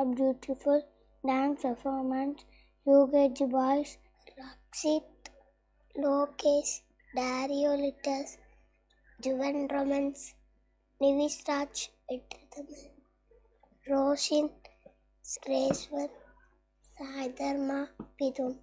a beautiful dance performance. UKG boys Rakshit, Lokesh, Dario Littus, Juvan Romans, Nivis Raj, Roshin, Sreswar, Sai Dharma, Pidum.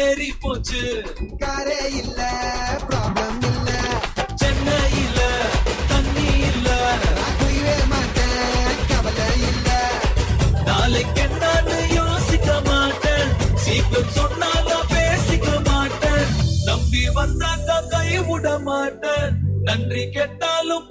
ஏறி போச்சு காரே இல்ல problem இல்ல சென்னையில தண்ணி இல்ல குடிவே மாட்டேன் கவலை இல்ல நாளைக்கு என்னன்னு யோசிக்க மாட்டேன் சீக்கிரம் சொன்னாலும் பேசிக்க மாட்டேன் நம்பி வந்தாக்க கை விட மாட்டேன் நன்றி கேட்டாலும்